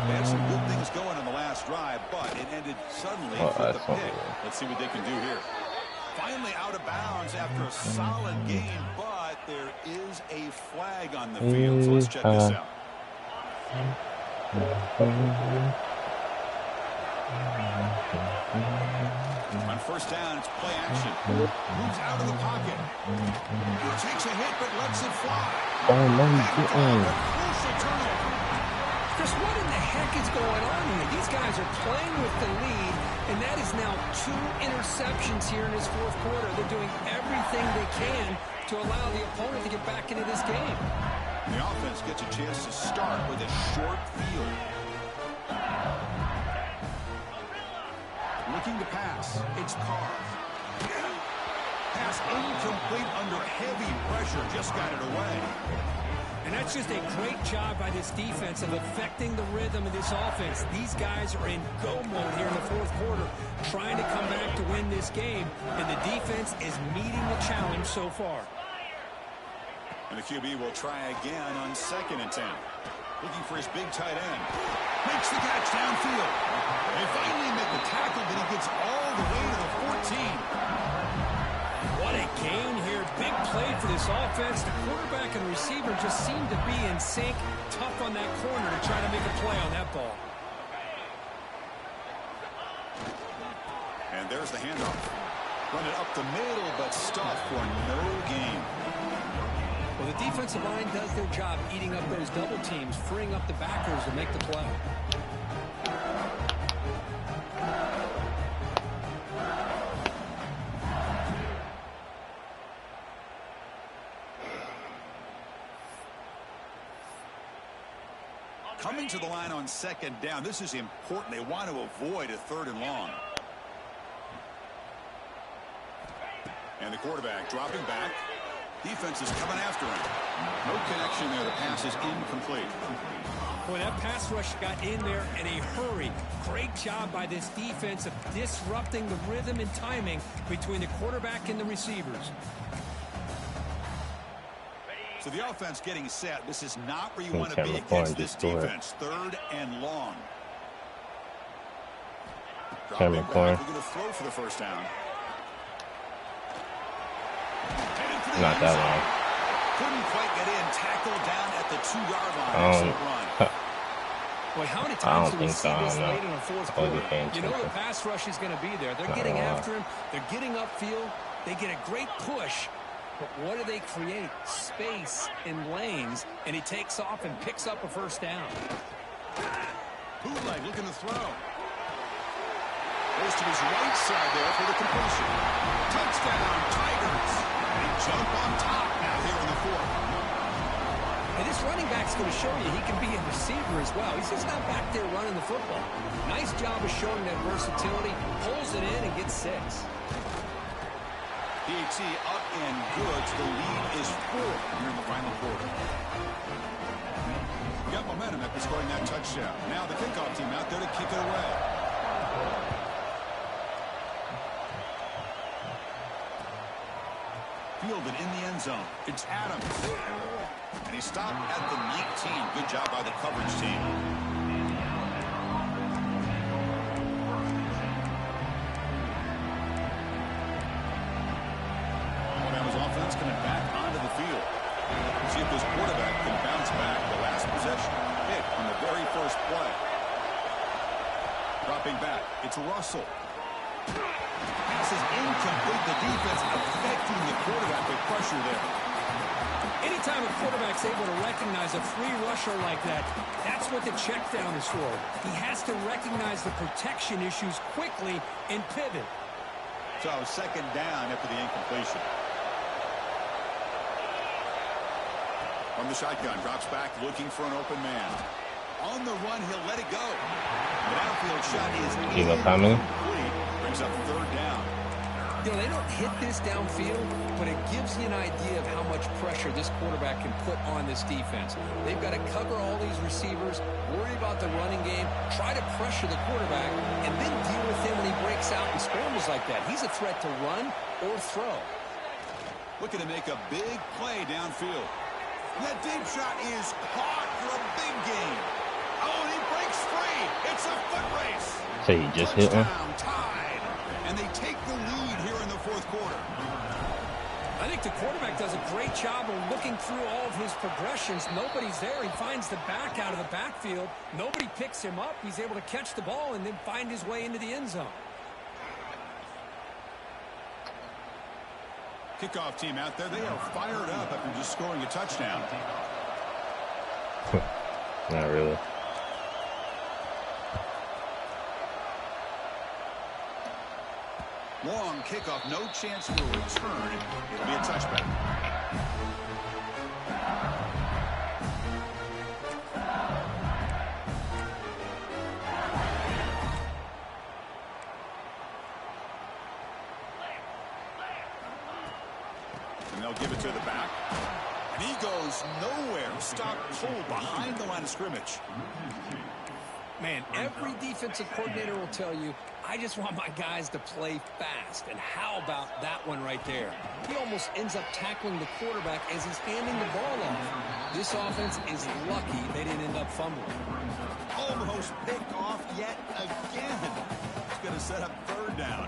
They had some good things going on the last drive, but it ended suddenly with the pick. Let's see what they can do here. Finally out of bounds after a solid game, but there is a flag on the field. So let's check this out. On 1st down, it's play action. Moves out of the pocket. He takes a hit, but lets it fly. Oh, no, he didn't. Crucial turnover. Chris, what in the heck is going on here? These guys are playing with the lead, and that is now 2 interceptions here in this 4th quarter. They're doing everything they can to allow the opponent to get back into this game. The offense gets a chance to start with a short field. Looking to pass. It's Carr. Pass incomplete under heavy pressure. Just got it away. And that's just a great job by this defense of affecting the rhythm of this offense. These guys are in go mode here in the 4th quarter, trying to come back to win this game, and the defense is meeting the challenge so far. And the QB will try again on 2nd and 10. Looking for his big tight end. Makes the catch downfield. They finally make the tackle, but he gets all the way to the 14. What a gain here. Big play for this offense. The quarterback and receiver just seem to be in sync. Tough on that corner to try to make a play on that ball. And there's the handoff. Run it up the middle, but stuffed for no gain. Well, the defensive line does their job eating up those double teams, freeing up the backers to make the play. Coming to the line on 2nd down. This is important. They want to avoid a 3rd and long. And the quarterback dropping back. Defense is coming after him. No connection there. The pass is incomplete. Boy, that pass rush got in there in a hurry. Great job by this defense of disrupting the rhythm and timing between the quarterback and the receivers. So the offense getting set. This is not where you want to be against this defense. 3rd and long. Dropping back. We're going to throw for the 1st down. Not that long. Couldn't quite get in. Tackled down at the 2-yard line. Boy, how many times do we see this so. late in the 4th quarter? You know the pass rush is going to be there. They're getting after him. They're getting upfield. They get a great push. But what do they create? Space in lanes. And he takes off and picks up a 1st down. Bootleg looking to throw. Goes to his right side there for the completion. Touchdown, Tigers. They jump on top now here in the 4th. And this running back's going to show you he can be a receiver as well. He's just not back there running the football. Nice job of showing that versatility. Pulls it in and gets 6. PAT up and good. The lead is 4 here in the final quarter. Got momentum after scoring that touchdown. Now the kickoff team out there to kick it away. Fielded in the end zone. It's Adams. And he stopped at the 19. Good job by the coverage team. Alabama's offense coming back onto the field. See if this quarterback can bounce back the last possession. Hit on the very first play. Dropping back. It's Russell. Pass is incomplete. The defense affecting the quarterback with pressure there. Anytime a quarterback's able to recognize a free rusher like that, that's what the check down is for. He has to recognize the protection issues quickly and pivot. So second down after the incompletion. From the shotgun, drops back looking for an open man. On the run, he'll let it go. The downfield shot is incomplete. Brings up third down. You know, they don't hit this downfield, but it gives you an idea of how much pressure this quarterback can put on this defense. They've got to cover all these receivers, worry about the running game, try to pressure the quarterback, and then deal with him when he breaks out and scrambles like that. He's a threat to run or throw. Looking to make a big play downfield. That deep shot is caught for a big gain. Oh, and he breaks free. It's a foot race. So you just hit him? Tied. And they take the lead here in the fourth quarter. I think the quarterback does a great job of looking through all of his progressions. Nobody's there. He finds the back out of the backfield. Nobody picks him up. He's able to catch the ball and then find his way into the end zone. Kickoff team out there. They are fired up after just scoring a touchdown. Not really. Long kickoff, no chance for a return. It'll be a touchback. And they'll give it to the back. And he goes nowhere. Stopped cold behind the line of scrimmage. Man, every defensive coordinator will tell you, I just want my guys to play fast. And how about that one right there? He almost ends up tackling the quarterback as he's handing the ball off. This offense is lucky they didn't end up fumbling. Almost picked off yet again. It's going to set up third down.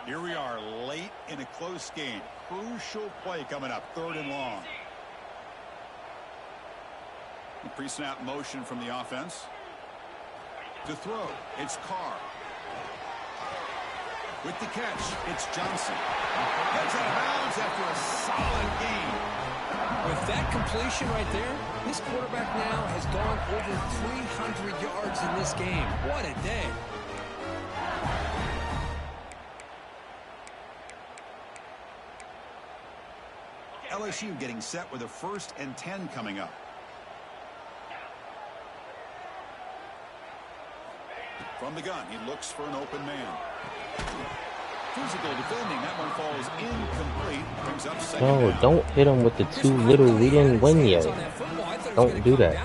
Here we are late in a close game. Crucial play coming up, third and long. Pre-snap motion from the offense. To throw, it's Carr. With the catch, it's Johnson. Gets out of bounds after a solid gain. With that completion right there, this quarterback now has gone over 300 yards in this game. What a day. LSU getting set with a 1st and 10 coming up. From the gun, he looks for an open man. Physical defending, that one falls incomplete. Brings up second No, down. don't hit him with the too little. We didn't win yet. Don't do that.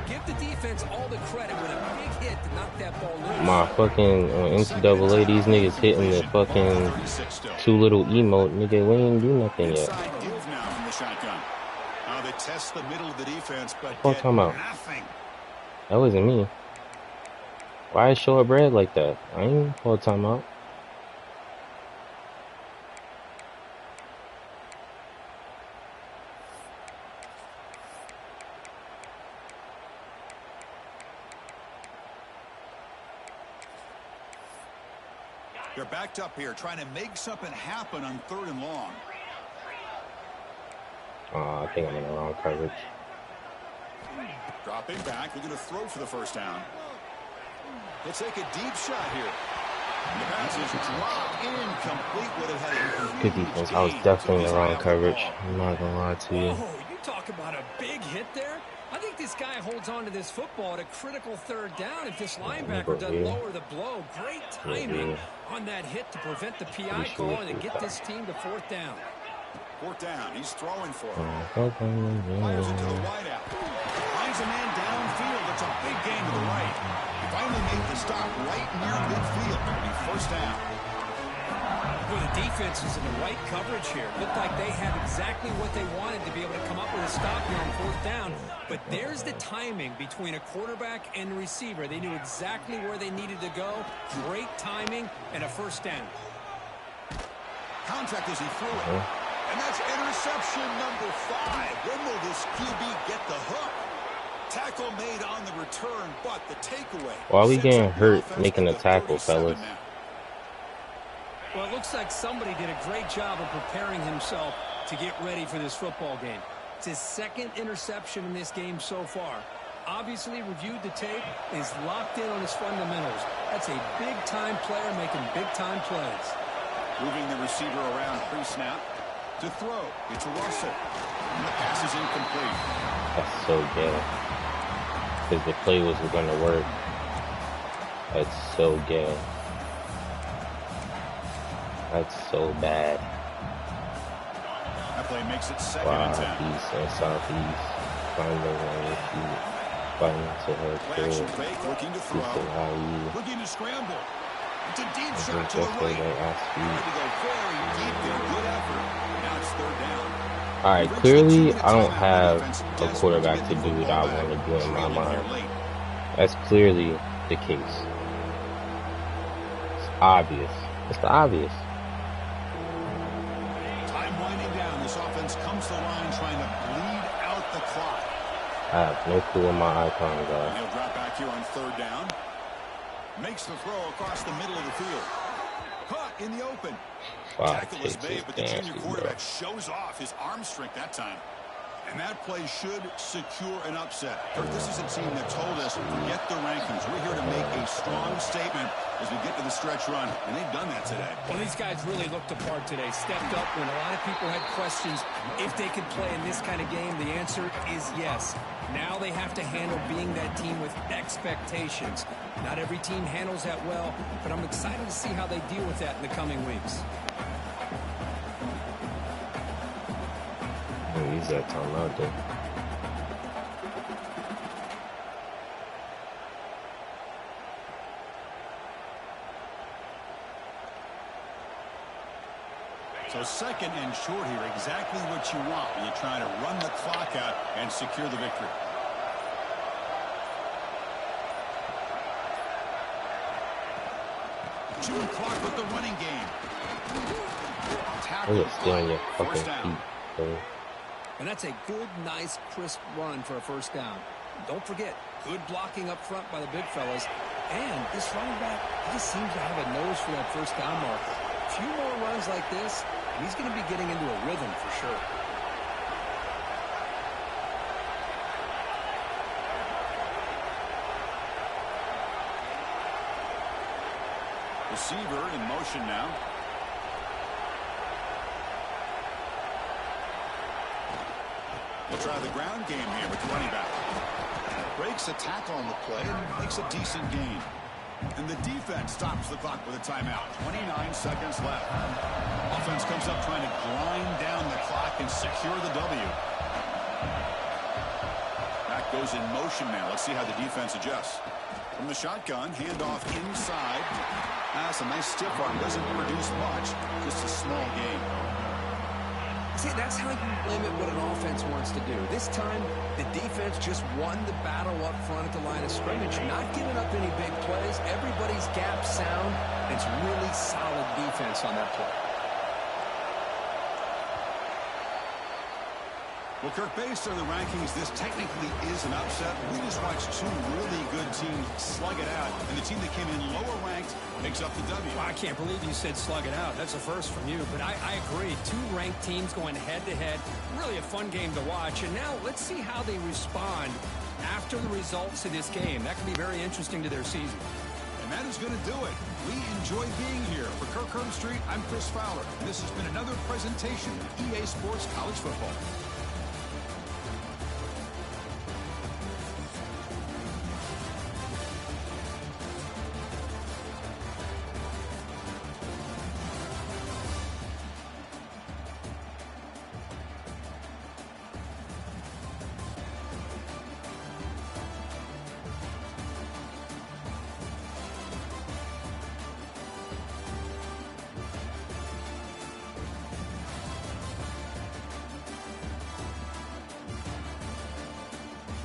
Give the defense all the credit with a big hit to knock that ball loose. My fucking NCAA, these niggas hitting the fucking too little emote. Nigga, we ain't do nothing yet. Inside is now from the shotgun. They test the middle of the defense, but Full get timeout. nothing. That wasn't me. Why is short bread like that? I ain't full timeout. They're backed up here, trying to make something happen on third and long. I think I'm in the wrong coverage. Dropping back, looking to throw for the first down. He'll take a deep shot here. And the pass is dropped incomplete. Would have had a Good defense. I was definitely in the wrong coverage. I'm not gonna lie to you. Oh, you talk about a big hit there. I think this guy holds on to this football at a critical third down if this linebacker doesn't lower the blow. Great timing on that hit to prevent the PI call and to get this team to fourth down. Fourth down. He's throwing for him. Fires it to the wideout. Finds a man downfield. It's a big gain to the right. He finally made the stop right near midfield. It'll be first down. Well, the defense is in the right coverage here. Looked like they had exactly what they wanted to be able to come up with a stop here on fourth down. But there's the timing between a quarterback and the receiver. They knew exactly where they needed to go. Great timing and a first down. Contact as he threw it. And that's interception number 5. When will this QB get the hook? Tackle made on the return, but the takeaway. Why are we getting hurt making a tackle, fellas? Well, it looks like somebody did a great job of preparing himself to get ready for this football game. It's his second interception in this game so far. Obviously reviewed the tape, is locked in on his fundamentals. That's a big-time player making big-time plays. Moving the receiver around pre-snap. To throw, it's Russell. And the pass is incomplete. That's so gay. Because the play was going to work. That's so gay. That's so bad. That play makes it second and 10. East and southeast. Finding one feet. Fighting to her Action fake, looking to throw. Looking to scramble. It's a deep shot to the right. Had to go very deep there. Good effort. Now it's third down. Alright, clearly I don't have a quarterback to do what I want to do in my mind. That's clearly the case. It's obvious. It's the obvious. Time winding down. This offense comes to the line trying to bleed out the clock. I have no clue what my icon is. He'll drop back here on third down. Makes the throw across the middle of the field. Caught in the open. Tackle is made, but the junior quarterback shows off his arm strength that time. And that play should secure an upset. Kurt, this is a team that told us, forget the rankings. We're here to make a strong statement as we get to the stretch run. And they've done that today. Well, these guys really looked apart today. Stepped up when a lot of people had questions if they could play in this kind of game. The answer is yes. Now they have to handle being that team with expectations. Not every team handles that well, but I'm excited to see how they deal with that in the coming weeks. Use that time out there. So second and short here, exactly what you want when you're trying to run the clock out and secure the victory. Chewing clock with the running game. Tackle on your fucking feet, bro. And that's a good, nice, crisp run for a first down. Don't forget, good blocking up front by the big fellas. And this running back, he just seems to have a nose for that first down marker. A few more runs like this, and he's going to be getting into a rhythm for sure. Receiver in motion now. He'll try the ground game here with running back. Breaks a tackle on the play and makes a decent gain. And the defense stops the clock with a timeout. 29 seconds left. Offense comes up trying to grind down the clock and secure the W. Back goes in motion now. Let's see how the defense adjusts. From the shotgun, handoff inside. That's a nice stiff arm. Doesn't produce much. Just a small gain. See, that's how you limit what an offense wants to do. This time, the defense just won the battle up front at the line of scrimmage, not giving up any big plays. Everybody's gap sound. It's really solid defense on that play. Well, Kirk, based on the rankings, this technically is an upset. We just watched two really good teams slug it out, and the team that came in lower ranked picks up the W. Well, I can't believe you said slug it out. That's a first from you, but I agree. Two ranked teams going head-to-head. Really a fun game to watch. And now let's see how they respond after the results of this game. That could be very interesting to their season. And that is going to do it. We enjoy being here. For Kirk Herbstreit, I'm Chris Fowler. This has been another presentation of EA Sports College Football.